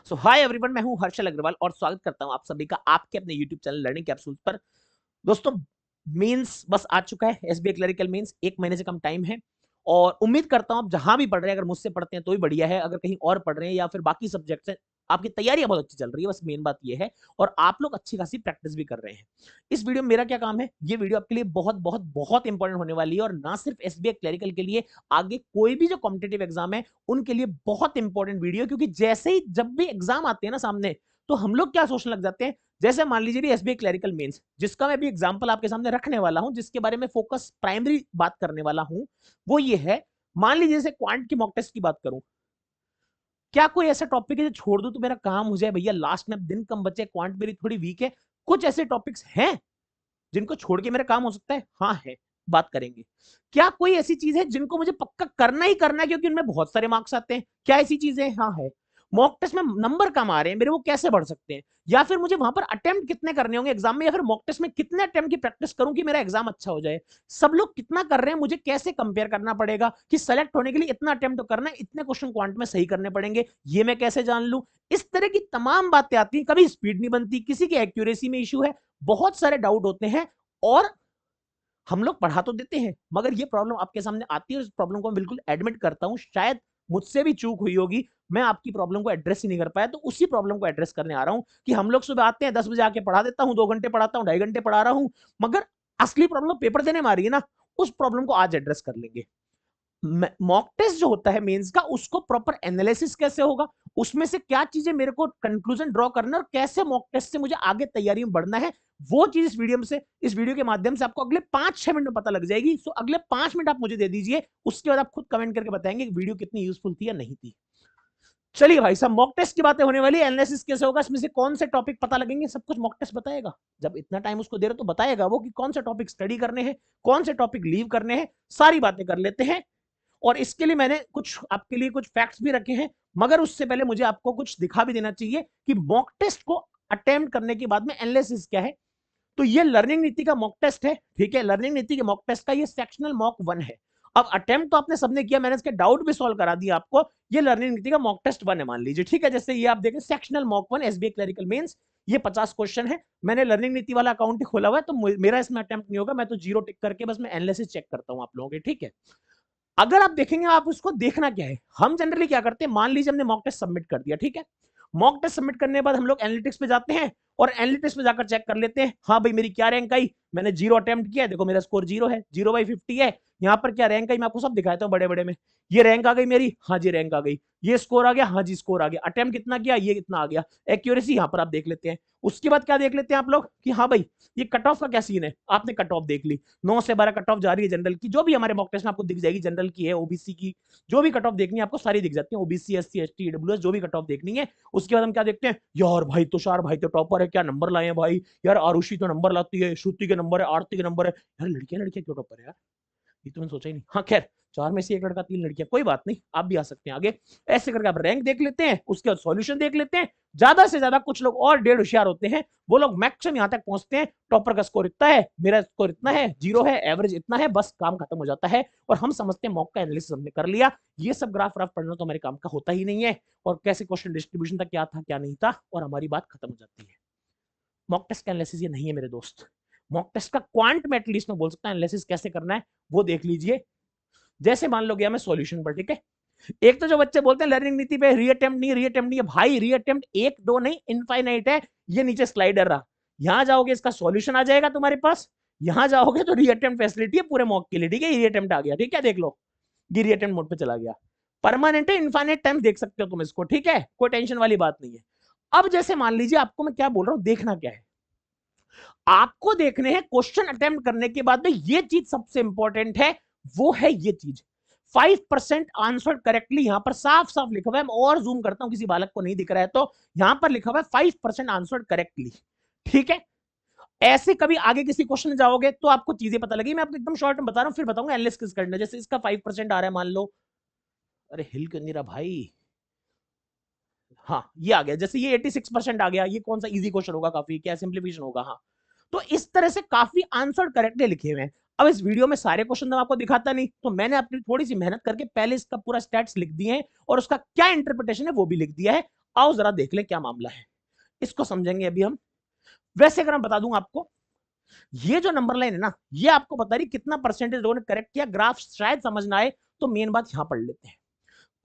सो hi everyone, मैं हूं हर्षल अग्रवाल और स्वागत करता हूं आप सभी का आपके अपने यूट्यूब चैनल लर्निंग कैप्सूल्स पर। दोस्तों, मेंस बस आ चुका है। एसबीआई क्लरिकल मेंस 1 महीने से कम टाइम है और उम्मीद करता हूं आप जहां भी पढ़ रहे हैं, अगर मुझसे पढ़ते हैं तो भी बढ़िया है, अगर कहीं और पढ़ रहे हैं या फिर बाकी सब्जेक्ट से आपकी तैयारी बहुत अच्छी चल रही है। बस मेन बात यह है और आप लोग अच्छी खासी प्रैक्टिस भी कर रहे हैं। इस वीडियो में मेरा क्या काम है, ये वीडियो आपके लिए बहुत बहुत बहुत इंपॉर्टेंट होने वाली है और ना सिर्फ एसबीआई क्लरिकल के लिए, आगे कोई भी जो कॉम्पिटेटिव एग्जाम है उनके लिए बहुत इंपॉर्टेंट वीडियो। क्योंकि जैसे ही जब भी एग्जाम आते हैं ना सामने, तो हम लोग क्या सोचने लग जाते हैं, जैसे मान लीजिए भी एसबीआई क्लरिकल मेंस, जिसका मैं भी एग्जांपल आपके सामने रखने वाला हूं, जिसके बारे में फोकस प्राइमरी बात करने वाला हूं, वो ये है। मान लीजिए जैसे क्वांट की मॉक टेस्ट की बात करूं, क्या कोई ऐसा टॉपिक है जो छोड़ दूं तो मेरा काम हो जाए? भैया लास्ट में दिन कम बचे, क्वांट मेरी थोड़ी वीक है, कुछ ऐसे टॉपिक्स हैं जिनको छोड़ के मेरा काम हो सकता है? हाँ है, बात करेंगे। क्या कोई ऐसी चीज है जिनको मुझे पक्का करना ही करना है क्योंकि उनमें बहुत सारे मार्क्स आते हैं? क्या ऐसी चीजें? हाँ है। मॉक टेस्ट में नंबर कम आ रहे हैं मेरे, वो कैसे बढ़ सकते हैं? या फिर मुझे वहां पर अटेम्प्ट कितने करने होंगे एग्जाम में, या फिर मॉक टेस्ट में कितने अटेम्प्ट की प्रैक्टिस करूं कि मेरा एग्जाम अच्छा हो जाए? सब लोग कितना कर रहे हैं, मुझे कैसे कंपेयर करना पड़ेगा कि सेलेक्ट होने के लिए इतना अटेम्प्ट करना है, इतने क्वेश्चन क्वांट में सही करने पड़ेंगे, ये मैं कैसे जान लूं? इस तरह की तमाम बातें आती हैं। कभी स्पीड नहीं बनती, किसी की एक्यूरेसी में इशू है, बहुत सारे डाउट होते हैं और हम लोग पढ़ा तो देते हैं, मगर ये प्रॉब्लम आपके सामने आती है और इस प्रॉब्लम को मैं बिल्कुल एडमिट करता हूं। शायद मुझसे भी चूक हुई होगी, मैं आपकी प्रॉब्लम को एड्रेस ही नहीं कर पाया, तो उसी प्रॉब्लम को एड्रेस करने आ रहा हूं कि हम लोग सुबह आते हैं 10 बजे आके पढ़ा देता हूं, 2 घंटे पढ़ाता हूं, 2.5 घंटे पढ़ा रहा हूं, मगर असली प्रॉब्लम पेपर देने में आ रही है ना, उस प्रॉब्लम को आज एड्रेस कर लेंगे। मॉक टेस्ट जो होता है मेंस का, उसको प्रॉपर एनालिसिस कैसे होगा, उसमें से क्या चीजें मेरे को कंक्लूजन ड्रॉ करना और कैसे मॉक टेस्ट से मुझे आगे तैयारी में बढ़ना है, वो चीज इस वीडियो के माध्यम से आपको अगले 5-6 मिनट में पता लग जाएगी। सो अगले 5 मिनट आप मुझे दे दीजिए, उसके बाद आप खुद कमेंट करके बताएंगे कि वीडियो कितनी यूजफुल थी या नहीं थी। चलिए भाई साहब, मॉक टेस्ट की बातें होने वाली, एनालिसिस कैसे होगा, इसमें से कौन से टॉपिक पता लगेंगे, सब कुछ मॉक टेस्ट बताएगा। जब इतना टाइम उसको दे रहे तो बताएगा वो कि कौन से टॉपिक स्टडी करने हैं, कौन से टॉपिक लीव करने हैं, सारी बातें कर लेते हैं। और इसके लिए मैंने कुछ आपके लिए कुछ फैक्ट्स भी रखे हैं, मगर उससे पहले मुझे आपको कुछ दिखा भी देना चाहिए कि मॉक टेस्ट को अटेम्प्ट करने के बाद में एनालिसिस क्या है। तो ये लर्निंग नीति का मॉक टेस्ट है, ठीक है। लर्निंग नीति के मॉक टेस्ट का ये सेक्शनल मॉक 1 है। अब अटेम्प्ट तो आपने सबने किया, मैंने इसके डाउट भी सॉल्व करा दिया आपको। ये लर्निंग नीति का मॉक टेस्ट 1 है, मान लीजिए, ठीक है। जैसे ये आप देखें, sectional mock 1 SBI clerical mains, ये 50 क्वेश्चन है। मैंने लर्निंग नीति वाला अकाउंट ही खोला हुआ है, तो मेरा इसमें अटेम्प्ट नहीं होगा, मैं तो 0 टिक करके बस मैं एनालिसिस चेक करता हूं आप लोगों के, ठीक है। अगर आप देखेंगे, आप उसको देखना क्या है, हम जनरली क्या करते हैं, मान लीजिए हमने मॉक टेस्ट सबमिट कर दिया, ठीक है। मॉक टेस्ट सबमिट करने के बाद हम लोग एनालिटिक्स पे जाते हैं और एनालिटिक्स पे जाकर चेक कर लेते हैं, हाँ भाई मेरी क्या रैंक आई, मैंने 0 अटेम्प्ट किया, देखो मेरा स्कोर 0 है, 0/50 है। यहाँ पर क्या रैंक आई, मैं आपको सब दिखाता हूँ बड़े बड़े में। ये रैंक आ गई मेरी, हाँ जी रैंक आ गई। ये स्कोर आ गया, हाँ जी स्कोर आ गया। अटेम्प्ट कितना किया, ये कितना आ गया। एक्यूरेसी यहाँ पर आप देख लेते हैं। उसके बाद क्या देख लेते हैं आप लोग कि हाँ भाई ये कट ऑफ का क्या सीन है, आपने कट ऑफ देख ली, 9 से 12 कट ऑफ जा रही है जनरल की, जो भी हमारे मॉक टेस्ट में आपको दिख जाएगी, जनरल की है, ओबीसी की, जो भी कट ऑफ देखनी है आपको सारी दिख जाती है, ओबीसी एससी एसटी ईडब्ल्यूएस, जो भी कट ऑफ देखनी है। उसके बाद हम क्या देखते हैं, यार भाई तुषार भाई तो टॉपर है, क्या नंबर लाए हैं भाई, यार आरुषि तो नंबर लाती है, श्रुति के नंबर है, आरती के नंबर है, यार लड़कियां लड़कियां क्यों टॉपर है यार, ये तो मैंने सोचा ही नहीं। हाँ खैर, 4 में से 1 लड़का 3 लड़कियां, कोई बात नहीं, आप भी आ सकते हैं आगे। ऐसे करके आप रैंक देख लेते हैं, उसके बाद सॉल्यूशन देख लेते हैं। ज्यादा से ज्यादा कुछ लोग और 1.5 होशियार होते हैं, वो लोग मैक्सिमम यहां तक पहुंचते हैं, टॉपर का स्कोर इतना है, मेरा स्कोर इतना है, 0 है, एवरेज इतना है, बस काम खत्म हो जाता है और हम समझते हैं मॉक का एनालिसिस हमने कर लिया। ये सब ग्राफ व्राफ पढ़ना तो हमारे काम का होता ही नहीं है, और कैसे क्वेश्चन डिस्ट्रीब्यूशन था, क्या था क्या नहीं था, और हमारी बात खत्म हो जाती है। मॉक टेस्ट का एनालिसिस ये नहीं है मेरे दोस्त। मॉक टेस्ट का क्वांट में एटलीस्ट मैं बोल सकता हूं एनालिसिस कैसे करना है वो देख लीजिए। जैसे मान लो गया मैं सॉल्यूशन पर, ठीक है। एक तो जो बच्चे बोलते हैं लर्निंग नीति पे रीअटेम्प्ट नहीं है, भाई रीअटेम्प्ट 1-2 नहीं, इनफाइनाइट है। ये नीचे स्लाइडर रहा, यहां जाओगे इसका सॉल्यूशन आ जाएगा तुम्हारे पास, यहां जाओगे तो रीअटेम्प्ट फैसिलिटी है पूरे मॉक के लिए, ठीक है। रीअटेम्प्ट आ गया, ठीक है, देख लो, ये रीअटेम्प्ट मोड पे चला गया। परमानेंट है, इनफाइनाइट टाइम देख सकते हो तुम इसको, ठीक है, कोई टेंशन वाली बात नहीं है। अब जैसे मान लीजिए, आपको मैं क्या बोल रहा हूं, देखना क्या है, आपको देखने हैं क्वेश्चन अटेम्प्ट करने के बाद में ये चीज सबसे इंपॉर्टेंट है, वो है ये चीज 5% आंसर करेक्टली। यहां पर साफ साफ लिखा हुआ है, मैं और जूम करता हूं, किसी बालक को नहीं दिख रहा है तो, यहां पर लिखा हुआ है 5% आंसर करेक्टली, ठीक है। ऐसे कभी आगे किसी क्वेश्चन में जाओगे तो आपको चीजें पता लगी, मैं आपको एकदम शॉर्ट में बता रहा हूं, फिर बताऊंगा एनालिसिस किस करना। जैसे इसका 5% आ रहा है मान लो, अरे हिल क्यों नहीं रहा भाई, हाँ ये आ गया। जैसे ये 86% आ गया, ये कौन सा इजी क्वेश्चन होगा, काफी क्या सिंप्लीफिकेशन होगा, हाँ। तो इस तरह से काफी आंसर करेक्टली लिखे हुए हैं। अब इस वीडियो में सारे क्वेश्चन तो आपको दिखाता नहीं, तो मैंने अपनी थोड़ी सी मेहनत करके पहले इसका पूरा स्टैट्स लिख दिए हैं और उसका क्या इंटरप्रिटेशन है वो भी लिख दिया है। आओ जरा देख ले क्या मामला है, इसको समझेंगे अभी हम। वैसे अगर मैं बता दूं आपको, ये जो नंबर लाइन है ना, ये आपको बता रही कितना परसेंटेज लोगों ने करेक्ट किया। ग्राफ शायद समझ ना आए तो मेन बात यहां पढ़ लेते हैं।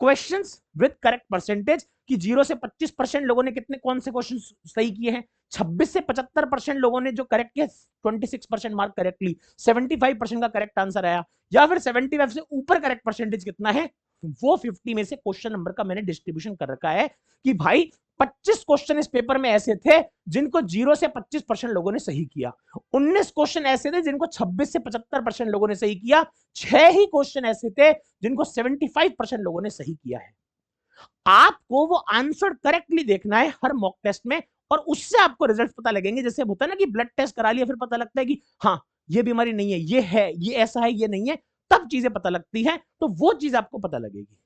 क्वेश्चंस विद करेक्ट परसेंटेज कि 0 से 25% लोगों ने कितने कौन से क्वेश्चन सही किए हैं। 26 से 75% लोगों ने जो करेक्ट किया, 26% मार्क करेक्टली, 75% का करेक्ट आंसर आया। या फिर 75 से ऊपर करेक्ट परसेंटेज कितना है, वो 50 में से क्वेश्चन नंबर का मैंने डिस्ट्रीब्यूशन कर रखा है कि भाई 25 क्वेश्चन इस पेपर में ऐसे थे जिनको 0 से 25% लोगों ने सही किया, 19 क्वेश्चन ऐसे थे जिनको 26 से 75% लोगों ने सही किया, 6 ही क्वेश्चन ऐसे थे जिनको 75% लोगों ने सही किया है। आपको वो आंसर करेक्टली देखना है हर मॉक टेस्ट में, और उससे आपको रिजल्ट पता लगेंगे। जैसे होता है ना कि ब्लड टेस्ट करा लिया फिर पता लगता है कि हाँ ये बीमारी नहीं है, ये है, ये ऐसा है, ये नहीं है, तब चीजें पता लगती हैं, तो वो चीज आपको पता लगेगी।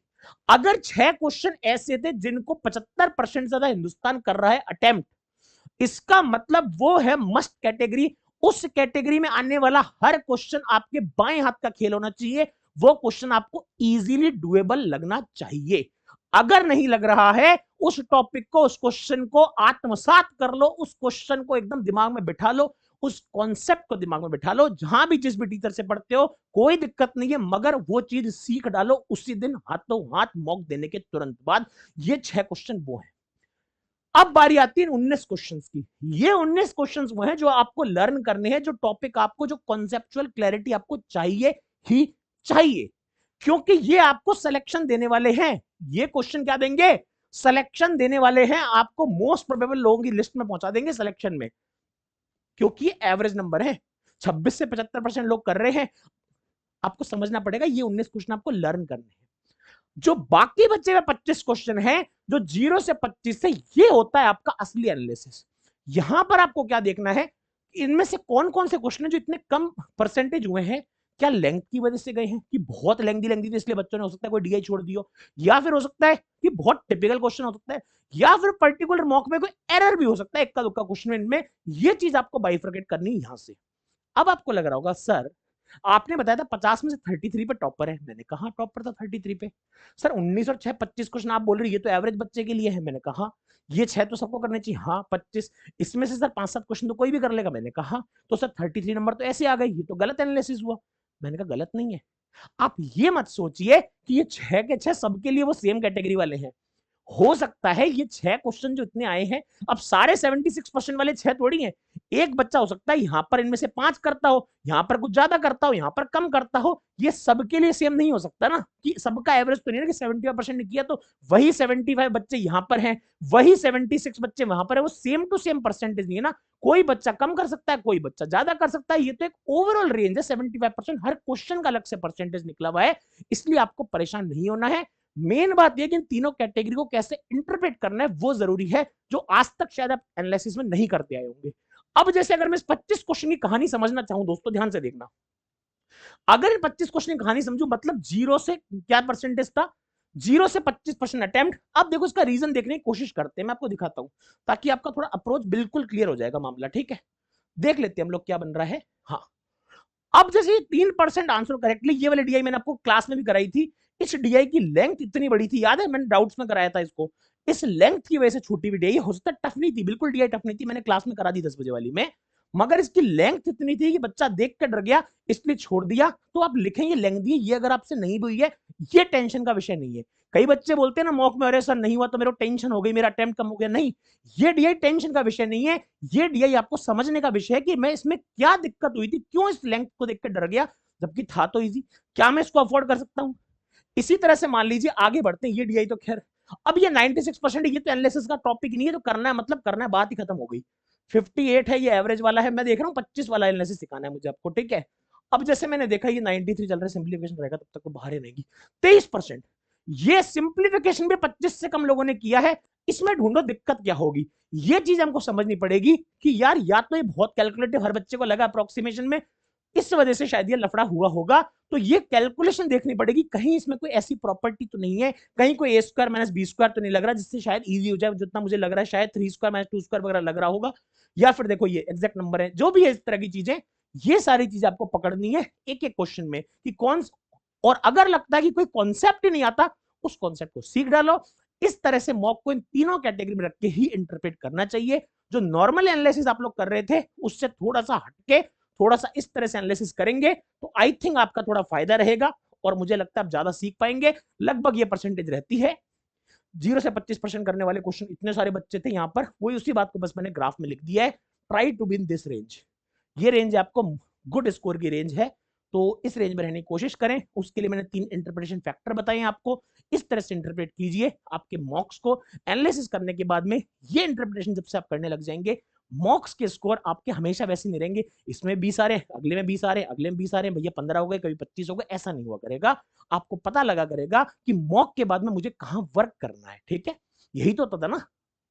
अगर 6 क्वेश्चन ऐसे थे जिनको 75% ज्यादा हिंदुस्तान कर रहा है अटेम्प्ट, इसका मतलब वो है मस्ट कैटेगरी। उस कैटेगरी में आने वाला हर क्वेश्चन आपके बाएं हाथ का खेल होना चाहिए, वो क्वेश्चन आपको इजीली डुएबल लगना चाहिए। अगर नहीं लग रहा है, उस टॉपिक को, उस क्वेश्चन को आत्मसात कर लो, उस क्वेश्चन को एकदम दिमाग में बिठा लो, उस कॉन्सेप्ट को दिमाग में बिठा लो, जहां भी जिस भी टीचर से पढ़ते हो कोई दिक्कत नहीं है, मगर वो चीज सीख डालो उसी दिन हाथों हाथ मॉक देने के तुरंत बाद। ये 6 क्वेश्चन वो है। अब बारी आती है 19 क्वेश्चंस की। ये 19 क्वेश्चंस वो हैं जो आपको लर्न करने हैं, जो टॉपिक आपको, जो कॉन्सेप्चुअल क्लैरिटी आपको चाहिए ही चाहिए, क्योंकि ये आपको सिलेक्शन देने वाले हैं। ये क्वेश्चन क्या देंगे, सिलेक्शन देने वाले हैं आपको, मोस्ट प्रोबेबल लोगों की लिस्ट में पहुंचा देंगे सिलेक्शन में, क्योंकि ये एवरेज नंबर है। 26 से 75% लोग कर रहे हैं, आपको समझना पड़ेगा ये 19 क्वेश्चन आपको लर्न करने हैं। जो बाकी बचे हुए 25 क्वेश्चन हैं, जो 0 से 25 से, ये होता है आपका असली एनालिसिस। यहां पर आपको क्या देखना है, इनमें से कौन कौन से क्वेश्चन है जो इतने कम परसेंटेज हुए हैं। क्या लेंथ की वजह से गए हैं कि बहुत लेंथी थी इसलिए बच्चों ने, हो सकता है कोई डीआई छोड़ दियो, या फिर हो सकता है कि बहुत टिपिकल क्वेश्चन हो सकता है, या फिर पर्टिकुलर मॉक में कोई एरर भी हो सकता है, इक्का दुक्का क्वेश्चन में। ये चीज आपको बाइफरकेट करनी है यहां से। अब आपको लग रहा होगा सर आपने बताया था 50 में से 33 पे टॉपर है, मैंने कहा टॉपर था 33 पे। सर 19 और 6 25 क्वेश्चन आप बोल रहे हैं ये तो एवरेज बच्चे के लिए है, मैंने कहा ये 6 तो सबको करने चाहिए, हाँ 25 इसमें से सर 5-7 क्वेश्चन तो कोई भी कर लेगा, मैंने कहा तो सर 33 नंबर तो ऐसे आ गए, ये तो गलत एनालिसिस हुआ। मैंने कहा गलत नहीं है, आप ये मत सोचिए कि ये 6 के 6 सबके लिए वो सेम कैटेगरी वाले हैं। हो सकता है ये 6 क्वेश्चन जो इतने आए हैं, अब सारे 76% वाले 6 थोड़ी हैं। एक बच्चा हो सकता है यहां पर इनमें से 5 करता हो, यहां पर कुछ ज्यादा करता हो, यहां पर कम करता हो। ये सबके लिए सेम नहीं हो सकता ना, कि सबका एवरेज तो नहीं है कि 75% ने किया तो वही 75 बच्चे यहां पर हैं, वही 76 बच्चे वहां पर है, वो सेम टू सेम परसेंटेज नहीं है ना। कोई बच्चा कम कर सकता है, कोई बच्चा ज्यादा कर सकता है, ये तो एक ओवरऑल रेंज है 75%। हर क्वेश्चन का अलग से परसेंटेज निकला हुआ है, इसलिए आपको परेशान नहीं होना है। मेन बात यह कि इन तीनों कैटेगरी को कैसे इंटरप्रेट करना है वो जरूरी है, जो आज तक शायद आप एनालिसिस में नहीं करते आए होंगे। अब जैसे अगर मैं इस 25 क्वेश्चन की कहानी समझना चाहूं, दोस्तों ध्यान से देखना, अगर 25 क्वेश्चन की कहानी समझू, मतलब 0 से क्या परसेंटेज था, 0 से 25% अटेम्प्ट। अब देखो इसका रीजन देखने की कोशिश करते हैं, मैं आपको दिखाता हूं ताकि आपका थोड़ा अप्रोच बिल्कुल क्लियर हो जाएगा मामला, ठीक है। देख लेते हैं हम लोग क्या बन रहा है। हाँ, अब जैसे 3% आंसर करेक्टली, ये वाली डीआई मैंने आपको क्लास में भी कराई थी। इस डीआई की लेंथ इतनी बड़ी थी, याद है मैंने डाउट्स में कराया था इसको। इस लेंथ की वजह से छोटी भी डीआई, हो सकता है टफ नहीं थी, बिल्कुल डीआई टफ नहीं थी, मैंने क्लास में करा दी 10 बजे वाली में, मगर इसकी लेंथ इतनी थी कि बच्चा देख कर डर गया, इसलिए छोड़ दिया। तो आप लिखें ये लेंथ दी, ये अगर आपसे नहीं हुई है, ये टेंशन का विषय नहीं है। कई बच्चे बोलते हैं ना मॉक में, अरे सर नहीं हुआ तो मेरे टेंशन हो गई, मेरा अटेम्प्ट कम हो गया। नहीं, ये डीआई टेंशन का विषय नहीं है, ये डीआई आपको समझने का विषय है कि मैं इसमें क्या दिक्कत हुई थी, क्यों इस लेंथ को देखकर डर गया, जबकि था तो इजी, क्या मैं इसको अफोर्ड कर सकता हूं। इसी तरह से मान लीजिए आगे बढ़ते हैं, ये डीआई तो खैर, अब ये 96% ये तो एनालिसिस का टॉपिक नहीं है, तो करना है मतलब करना है, बात ही खत्म हो गई। 58 है, ये एवरेज वाला है, मैं देख रहा हूँ 25 वाला एनालिसिस सिखाना है मुझे आपको, ठीक है। अब जैसे मैंने देखा ये 93 चल रहा है, सिंप्लीफिकेशन रहेगा तब तक तो बाहर ही रहेगी। 23%, ये सिंप्लीफिकेशन भी 25 से कम लोगों ने किया है, इसमें ढूंढो दिक्कत क्या होगी। ये चीज हमको समझनी पड़ेगी कि यार या तो ये बहुत कैलकुलेटिव हर बच्चे को लगा अप्रोक्सीमेशन में, इस वजह से शायद ये लफड़ा हुआ होगा। तो ये कैलकुलेशन देखनी पड़ेगी, कहीं इसमें कोई ऐसी प्रॉपर्टी तो नहीं है, कहीं कोई a² - b² तो नहीं लग रहा जिससे शायद इजी हो जाए, जितना मुझे लग रहा है शायद 3² - 2² वगैरह लग रहा होगा, या फिर देखो ये एग्जैक्ट नंबर है, जो भी है इस तरह की चीजें, ये सारी चीजें आपको पकड़नी है एक एक क्वेश्चन में कि कौन, और अगर लगता है कि कोई कॉन्सेप्ट ही नहीं आता, उस कॉन्सेप्ट को सीख डालो। इस तरह से मॉक को इन तीनों कैटेगरी में रख के ही इंटरप्रेट करना चाहिए। जो नॉर्मल एनालिसिस आप लोग कर रहे थे उससे थोड़ा सा हटके थोड़ा सा इस तरह से एनालिसिस करेंगे तो आई थिंक आपका थोड़ा फायदा रहेगा और मुझे लगता है आप ज्यादा सीख पाएंगे। लगभग ये परसेंटेज रहती है 0 से 25% करने वाले क्वेश्चन इतने सारे बच्चे थे यहाँ पर, वही उसी बात को बस मैंने ग्राफ में लिख दिया है। Try to be in this range, ये रेंज आपको गुड स्कोर की रेंज है, तो इस रेंज में रहने की कोशिश करें। उसके लिए मैंने 3 इंटरप्रिटेशन फैक्टर बताए आपको, इस तरह से इंटरप्रेट कीजिए। आपके मॉक्स को एनालिसिस करने के बाद में ये इंटरप्रिटेशन जब से आप करने लग जाएंगे, मॉक्स के स्कोर आपके हमेशा वैसे नहीं रहेंगे, इसमें 20 आ रहे, अगले में 20 आ रहे, अगले में 20 आ रहे, भैया 15 हो गए, कभी 25 हो गए, ऐसा नहीं हुआ करेगा। आपको पता लगा करेगा कि मॉक के बाद में मुझे कहां वर्क करना है। ठीक है, यही तो होता था ना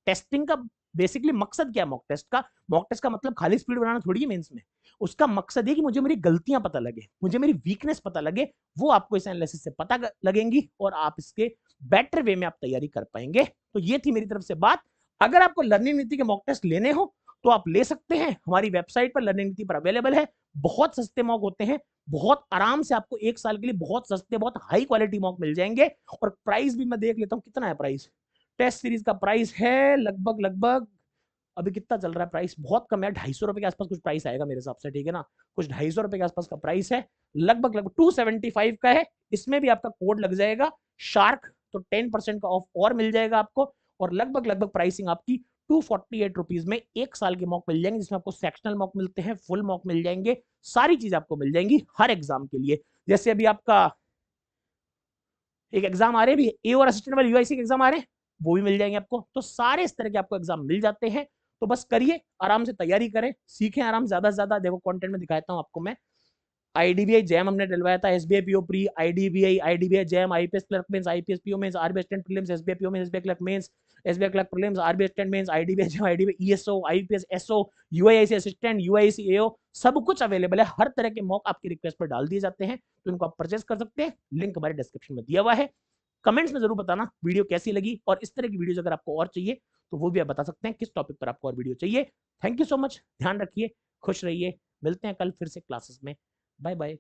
टेस्टिंग का। बेसिकली मकसद क्या है मॉक टेस्ट का? मॉक टेस्ट का मतलब खाली स्पीड बनाना थोड़ी है मेंस में। उसका मकसद है कि मुझे मेरी गलतियां पता लगे, मुझे मेरी वीकनेस पता लगे, वो आपको इस एनालिसिस से पता लगेंगी और आप इसके बेटर वे में आप तैयारी कर पाएंगे। तो ये थी मेरी तरफ से बात। अगर आपको लर्निंग नीति के मॉक टेस्ट लेने हो तो आप ले सकते हैं, हमारी वेबसाइट पर लर्निंग नीति पर अवेलेबल है। बहुत सस्ते मॉक होते हैं, बहुत आराम से आपको 1 साल के लिए बहुत सस्ते बहुत हाई क्वालिटी मॉक मिल जाएंगे। और प्राइस भी मैं देख लेता हूं कितना है प्राइस। टेस्ट सीरीज का प्राइस है लगभग लगभग अभी कितना चल रहा है प्राइस, बहुत कम है, 250 रुपए के आसपास कुछ प्राइस आएगा मेरे हिसाब से। ठीक है ना, कुछ 250 रुपए के आसपास का प्राइस है, लगभग लगभग 275 का है। इसमें भी आपका कोड लग जाएगा शार्क, तो 10% का ऑफ और मिल जाएगा आपको। और लगभग लगभग प्राइसिंग आपकी 248 रुपीज में 1 साल के मॉक मिल जाएंगे, जिसमें आपको सेक्शनल मॉक मिलते हैं, फुल मॉक मिल जाएंगे, सारी चीज आपको मिल जाएंगी हर एग्जाम के लिए। जैसे अभी आपका एक एग्जाम आ रहे हैं, ए और असिस्टेंट वाले यूआईसी के एग्जाम आ रहे हैं, वो भी मिल जाएंगे आपको। तो सारे इस तरह के आपको एग्जाम मिल जाते हैं। तो बस करिए, आराम से तैयारी करें, सीखें आराम ज्यादा से ज्यादा। देखो कंटेंट में दिखाता हूं आपको मैं, आईडीबीआई जैम हमने डलवाया था, SBI PO pre, IDBI JAM, IPS clerk mains, IPS PO mains, RBI assistant prelims, SBI PO mains, SBI clerk mains, SBI clerk prelims, RBI assistant mains, IDBI JAM, IDBI ESO, IPS SO, UIC assistant, UIC AO, सब कुछ available है। हर तरह के mock आपकी request पर डाल दिए जाते हैं, तो इनको आप परचेज कर सकते हैं। लिंक हमारे डिस्क्रिप्शन में दिया हुआ है। कमेंट्स में जरूर बताना वीडियो कैसी लगी, और इस तरह की वीडियोस अगर आपको और चाहिए तो वो भी आप बता सकते हैं किस टॉपिक पर आपको और वीडियो चाहिए। थैंक यू सो मच, ध्यान रखिए, खुश रहिए, मिलते हैं कल फिर से क्लासेस में। Bye bye.